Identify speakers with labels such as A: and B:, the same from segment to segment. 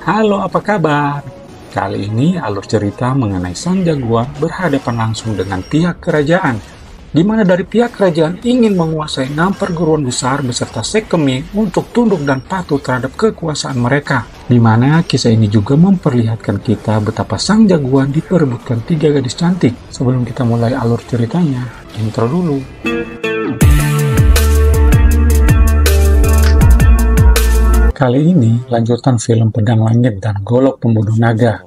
A: Halo, apa kabar? Kali ini alur cerita mengenai sang jagoan berhadapan langsung dengan pihak kerajaan, di mana dari pihak kerajaan ingin menguasai 6 perguruan besar beserta sekte Ming untuk tunduk dan patuh terhadap kekuasaan mereka. Di mana kisah ini juga memperlihatkan kita betapa sang jagoan diperebutkan 3 gadis cantik. Sebelum kita mulai alur ceritanya, intro dulu. Kali ini lanjutan film Pedang Langit dan Golok Pembunuh Naga,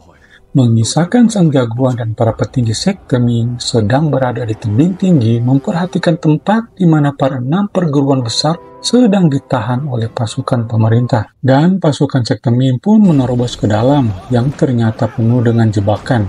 A: mengisahkan sang jagoan dan para petinggi sekte Ming sedang berada di tebing tinggi memperhatikan tempat di mana para 6 perguruan besar sedang ditahan oleh pasukan pemerintah. Dan pasukan sekte Ming pun menerobos ke dalam yang ternyata penuh dengan jebakan.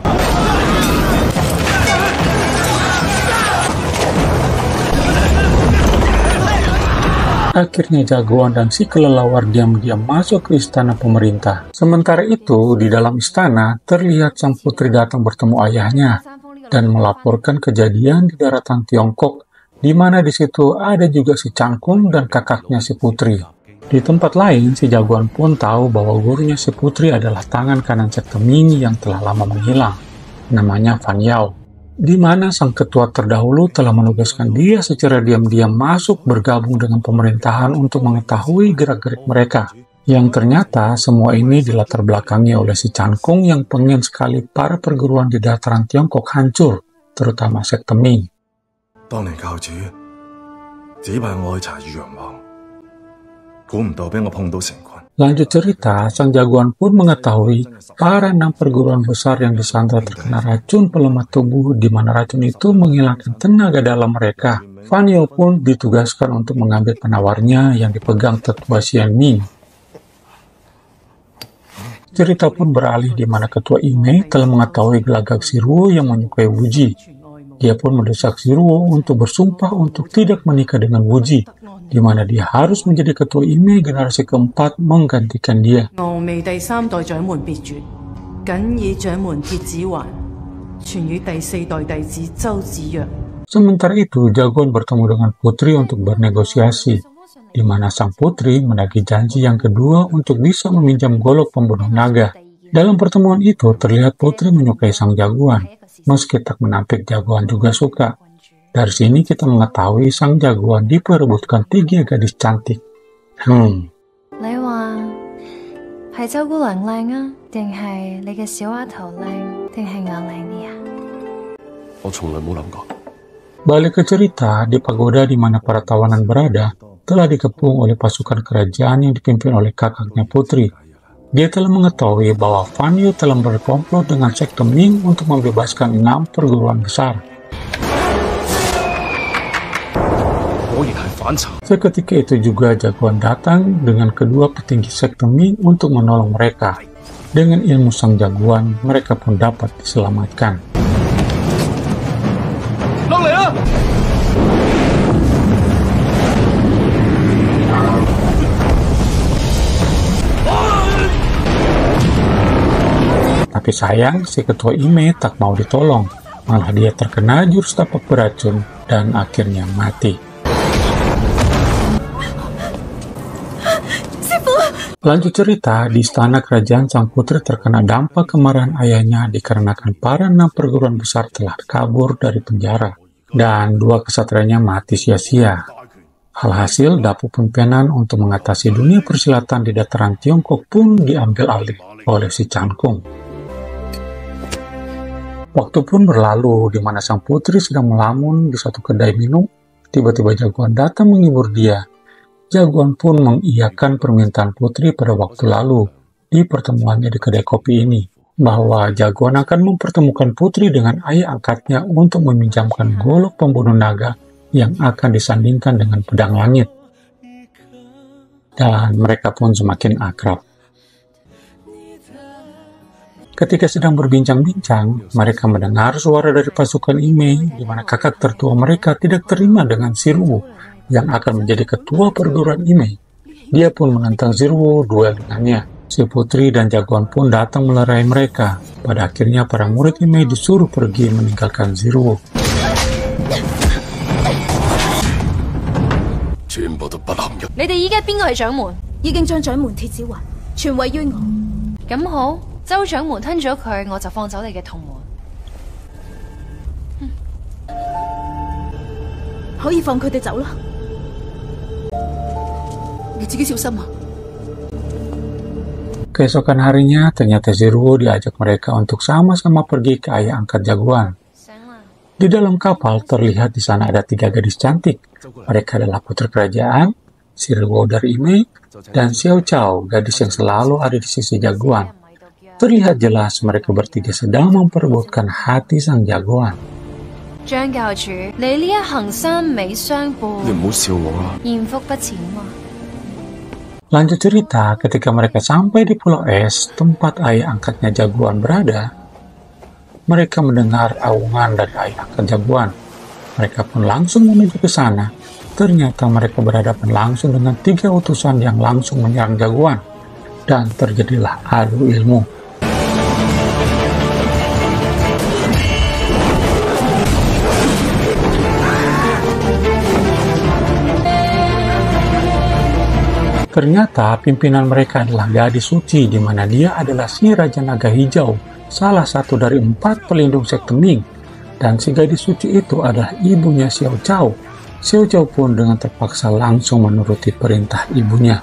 A: Akhirnya jagoan dan si kelelawar diam-diam masuk ke istana pemerintah. Sementara itu, di dalam istana terlihat sang putri datang bertemu ayahnya dan melaporkan kejadian di daratan Tiongkok, di mana di situ ada juga si Cangkung dan kakaknya si putri. Di tempat lain, si jagoan pun tahu bahwa gurunya si putri adalah tangan kanan sekte Ming yang telah lama menghilang, namanya Fan Yao, di mana sang ketua terdahulu telah menugaskan dia secara diam-diam masuk bergabung dengan pemerintahan untuk mengetahui gerak-gerik mereka. Yang ternyata semua ini dilatar belakangi oleh si Cangkung yang pengen sekali para perguruan di dataran Tiongkok hancur, terutama sekte Ming. Lanjut cerita, sang jagoan pun mengetahui para 6 perguruan besar yang disandra terkena racun pelemah tubuh, di mana racun itu menghilangkan tenaga dalam mereka. Fan Yao pun ditugaskan untuk mengambil penawarnya yang dipegang tetua Xian Ming. Cerita pun beralih di mana ketua Imei telah mengetahui gelagak si Ruo yang menyukai Wuji. Dia pun mendesak si Ruo untuk bersumpah untuk tidak menikah dengan Wuji, di mana dia harus menjadi ketua Imei generasi keempat menggantikan dia. Sementara itu, jagoan bertemu dengan putri untuk bernegosiasi, di mana sang putri menagih janji yang kedua untuk bisa meminjam golok pembunuh naga. Dalam pertemuan itu, terlihat putri menyukai sang jagoan, meski tak menampik jagoan juga suka. Dari sini kita mengetahui sang jagoan diperebutkan 3 gadis cantik. Balik ke cerita, di pagoda di mana para tawanan berada, telah dikepung oleh pasukan kerajaan yang dipimpin oleh kakaknya putri. Dia telah mengetahui bahwa Fan Yao telah berkomplot dengan sekte Ming untuk membebaskan 6 perguruan besar. Seketika itu juga jagoan datang dengan kedua petinggi sekte Ming untuk menolong mereka. Dengan ilmu sang jagoan, mereka pun dapat diselamatkan. Tapi sayang, si ketua Imei tak mau ditolong. Malah dia terkena jurus tapak beracun dan akhirnya mati. Lanjut cerita, di istana kerajaan sang putri terkena dampak kemarahan ayahnya dikarenakan para 6 perguruan besar telah kabur dari penjara. Dan 2 kesatrianya mati sia-sia. Alhasil, dapur pimpinan untuk mengatasi dunia persilatan di dataran Tiongkok pun diambil alih oleh si Cangkung. Waktu pun berlalu, di mana sang putri sedang melamun di suatu kedai minum. Tiba-tiba jagoan datang menghibur dia. Jagoan pun mengiyakan permintaan putri pada waktu lalu di pertemuannya di kedai kopi ini, bahwa jagoan akan mempertemukan putri dengan ayah angkatnya untuk meminjamkan golok pembunuh naga yang akan disandingkan dengan pedang langit. Dan mereka pun semakin akrab. Ketika sedang berbincang-bincang, mereka mendengar suara dari pasukan Imei, di mana kakak tertua mereka tidak terima dengan si Ruo yang akan menjadi ketua perguruan Imei. Dia pun menantang si Ruo duel dengannya. Si putri dan jagoan pun datang melerai mereka. Pada akhirnya para murid Imei disuruh pergi meninggalkan si Ruo.
B: 咁好，州長們吞咗佢，我就放走你嘅同門。
C: 可以放佢哋走啦，你自己小心啊。
A: Keesokan harinya, ternyata Zirwo diajak mereka untuk sama-sama pergi ke ayah angkat jagoan. Di dalam kapal terlihat di sana ada 3 gadis cantik. Mereka adalah putri kerajaan, Zirwo dari Imei, dan Xiao Chao, gadis yang selalu ada di sisi jagoan. Terlihat jelas mereka bertiga sedang memperebutkan hati sang jagoan.
B: 張教主，你呢一行三美相伴，
D: 你唔好笑我啦。
B: 艷福不淺喎。
A: Lanjut cerita, ketika mereka sampai di Pulau Es, tempat ayah angkatnya jagoan berada, mereka mendengar aungan dari ayah angkat jagoan. Mereka pun langsung menuju ke sana. Ternyata mereka berhadapan langsung dengan 3 utusan yang langsung menyerang jagoan. Dan terjadilah adu ilmu. Ternyata pimpinan mereka adalah gadis suci, di mana dia adalah si Raja Naga Hijau, salah satu dari 4 pelindung sekte Ming. Dan si gadis suci itu adalah ibunya Xiao Chao. Xiao Chao pun dengan terpaksa langsung menuruti perintah ibunya.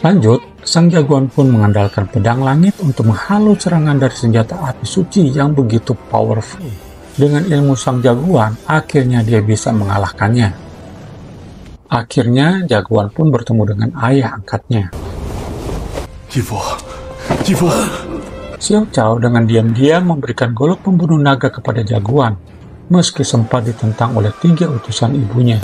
A: Lanjut, sang jagoan pun mengandalkan pedang langit untuk menghalau serangan dari senjata api suci yang begitu powerful. Dengan ilmu sang jagoan, akhirnya dia bisa mengalahkannya. Akhirnya, jagoan pun bertemu dengan ayah angkatnya. Xiao Chao dengan diam-diam memberikan golok pembunuh naga kepada jagoan, meski sempat ditentang oleh 3 utusan ibunya.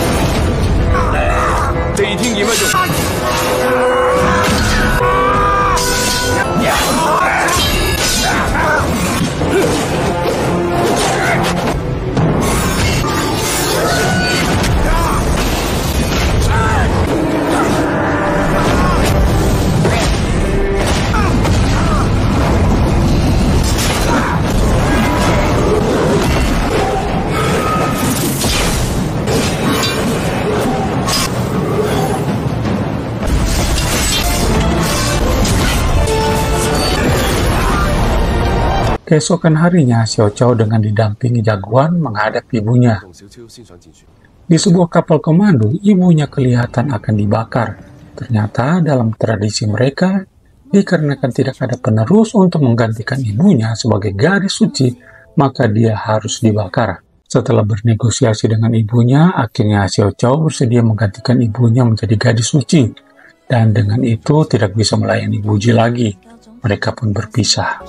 A: Keesokan harinya, Xiao Chao dengan didampingi jagoan menghadap ibunya. Di sebuah kapal komando, ibunya kelihatan akan dibakar. Ternyata dalam tradisi mereka, dikarenakan tidak ada penerus untuk menggantikan ibunya sebagai gadis suci, maka dia harus dibakar. Setelah bernegosiasi dengan ibunya, akhirnya Xiao Chao bersedia menggantikan ibunya menjadi gadis suci. Dan dengan itu tidak bisa melayani Buji lagi. Mereka pun berpisah.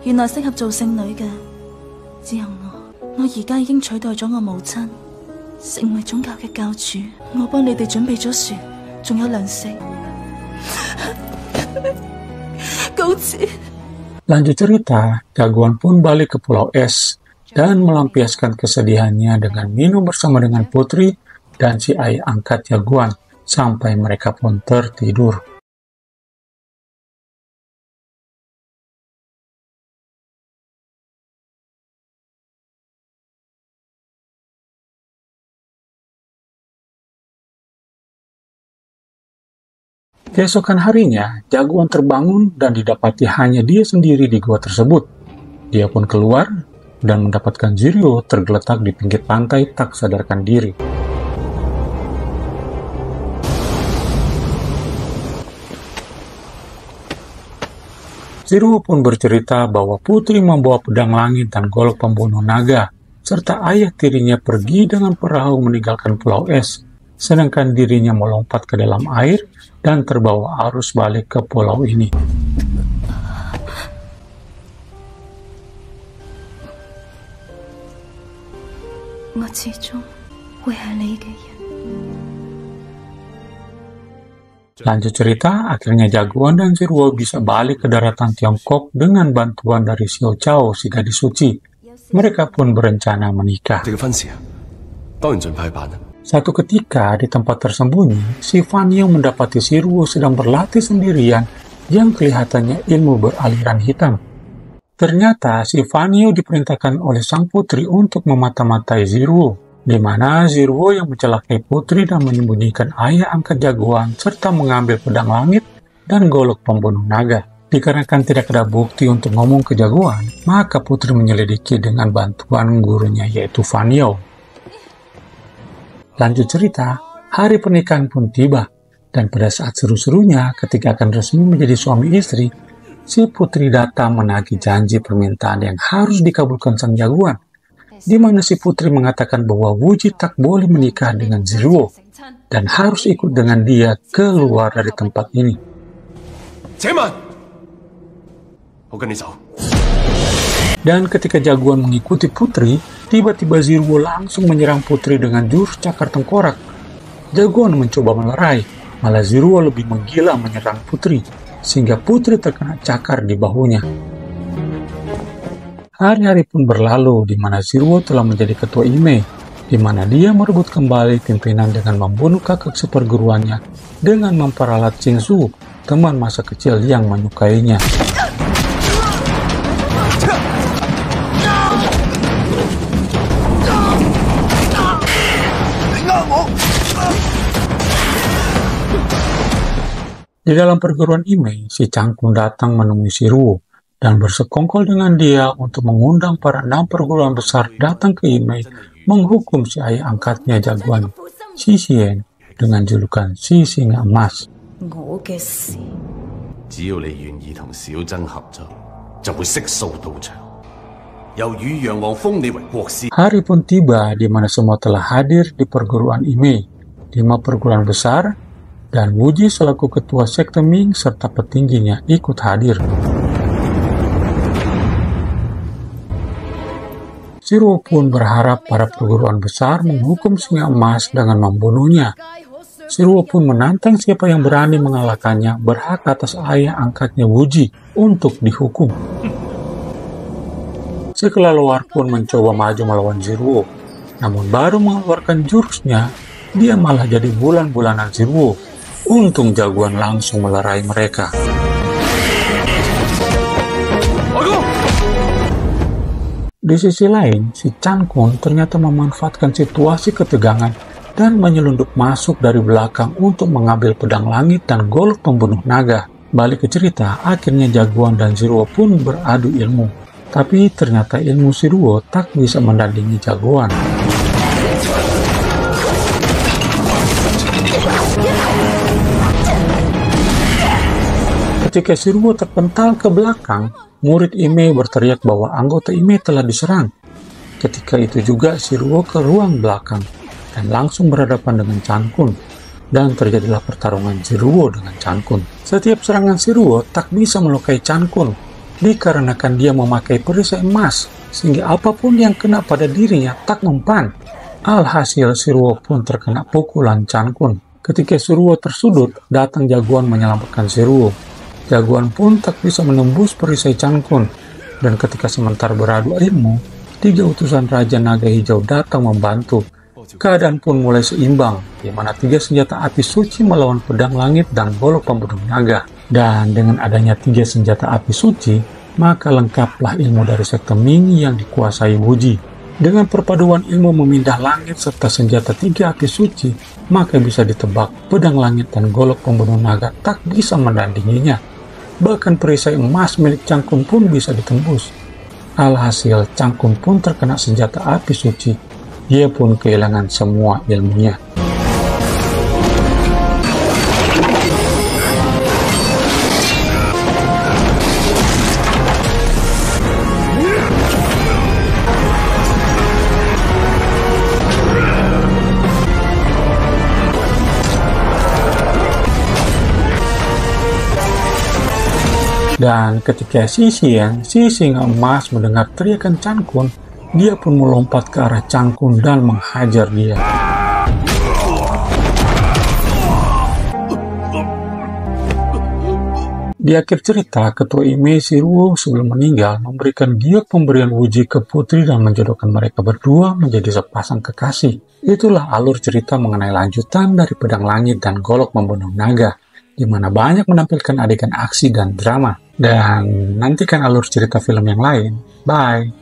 C: 原來適合做聖女嘅，只有我而家已經取代咗我母親，成為宗教嘅教主。我幫你哋準備咗船，仲有糧食。告辭。
A: Lanjut cerita, jagoan pun balik ke Pulau Es dan melampiaskan kesedihannya dengan minum bersama dengan putri dan si ayah angkat jagoan sampai mereka pun tertidur. Keesokan harinya, jagoan terbangun dan didapati hanya dia sendiri di gua tersebut. Dia pun keluar dan mendapatkan Zirwo tergeletak di pinggir pantai tak sadarkan diri. Zirwo pun bercerita bahwa putri membawa pedang langit dan golok pembunuh naga, serta ayah tirinya pergi dengan perahu meninggalkan Pulau Es, sedangkan dirinya melompat ke dalam air dan terbawa arus balik ke pulau ini. Lanjut cerita, akhirnya jagoan dan Zirwo bisa balik ke daratan Tiongkok dengan bantuan dari Xiao Chao, si gadis suci. Mereka pun berencana menikah. Satu ketika di tempat tersembunyi, si Fan Yu mendapati Zirwo sedang berlatih sendirian yang kelihatannya ilmu beraliran hitam. Ternyata si Fan Yu diperintahkan oleh sang putri untuk memata-matai Zirwo. di mana Zirwo yang mencelakai putri dan menyembunyikan ayah angkat jagoan serta mengambil pedang langit dan golok pembunuh naga. Dikarenakan tidak ada bukti untuk ngomong ke jagoan, maka putri menyelidiki dengan bantuan gurunya yaitu Fanyo. Lanjut cerita, hari pernikahan pun tiba, dan pada saat seru-serunya ketika akan resmi menjadi suami istri, si putri datang menagih janji permintaan yang harus dikabulkan sang jagoan, di mana si putri mengatakan bahwa Wuji tak boleh menikah dengan Zirwo dan harus ikut dengan dia keluar dari tempat ini. Dan ketika jagoan mengikuti putri, tiba-tiba Zirwo langsung menyerang putri dengan jurus cakar tengkorak. Jagoan mencoba melerai, malah Zirwo lebih menggila menyerang putri, sehingga putri terkena cakar di bahunya. Hari-hari pun berlalu, di mana Zirwo telah menjadi ketua Ime, di mana dia merebut kembali pimpinan dengan membunuh kakak seperguruannya dengan memperalat Xingsu, teman masa kecil yang menyukainya. Di dalam perguruan Ime, si Cangkun datang menemui Zirwo dan bersekongkol dengan dia untuk mengundang para 6 perguruan besar datang ke Ime menghukum si ayah angkatnya jagoan Xi Xian dengan julukan Si Singa Emas. Hari pun tiba di mana semua telah hadir di perguruan Ime, 5 perguruan besar, dan Wuji selaku ketua sekte Ming serta petingginya ikut hadir. Zirwo pun berharap para perguruan besar menghukum Singa Emas dengan membunuhnya. Zirwo pun menantang siapa yang berani mengalahkannya berhak atas ayah angkatnya Wuji untuk dihukum. Si kelelawar pun mencoba maju melawan Zirwo, namun baru mengeluarkan jurusnya, dia malah jadi bulan-bulanan Zirwo. Untung jagoan langsung melerai mereka. Di sisi lain, si Cangkun ternyata memanfaatkan situasi ketegangan dan menyelundup masuk dari belakang untuk mengambil pedang langit dan golok pembunuh naga. Balik ke cerita, akhirnya jagoan dan Zirwo pun beradu ilmu. Tapi ternyata ilmu Zirwo tak bisa menandingi jagoan. Ketika Zirwo terpental ke belakang, murid Ime berteriak bahwa anggota Ime telah diserang. Ketika itu juga Zirwo ke ruang belakang dan langsung berhadapan dengan Cangkun, dan terjadilah pertarungan Zirwo dengan Cangkun. Setiap serangan Zirwo tak bisa melukai Cangkun, dikarenakan dia memakai perisai emas, sehingga apapun yang kena pada dirinya tak mempan. Alhasil Zirwo pun terkena pukulan Cangkun. Ketika Zirwo tersudut, datang jagoan menyelamatkan Zirwo. Jagoan pun tak bisa menembus perisai Cangkun, dan ketika sementara beradu ilmu, 3 utusan Raja Naga Hijau datang membantu. Keadaan pun mulai seimbang, di mana 3 senjata api suci melawan pedang langit dan golok pembunuh naga. Dan dengan adanya 3 senjata api suci, maka lengkaplah ilmu dari sekte Ming yang dikuasai Wuji. Dengan perpaduan ilmu memindah langit serta senjata 3 api suci, maka bisa ditebak pedang langit dan golok pembunuh naga tak bisa menandinginya. Bahkan perisai emas milik Cangkun pun bisa ditembus. Alhasil Cangkun pun terkena senjata api suci. Dia pun kehilangan semua ilmunya. Dan ketika Xi Xian, si Singa Emas mendengar teriakan Cangkun, dia pun melompat ke arah Cangkun dan menghajar dia. Di akhir cerita, ketua Ime Zirwo sebelum meninggal memberikan giok pemberian Wuji ke putri dan menjodohkan mereka berdua menjadi sepasang kekasih. Itulah alur cerita mengenai lanjutan dari pedang langit dan golok membunuh naga, di mana banyak menampilkan adegan aksi dan drama. Dan nantikan alur cerita film yang lain. Bye!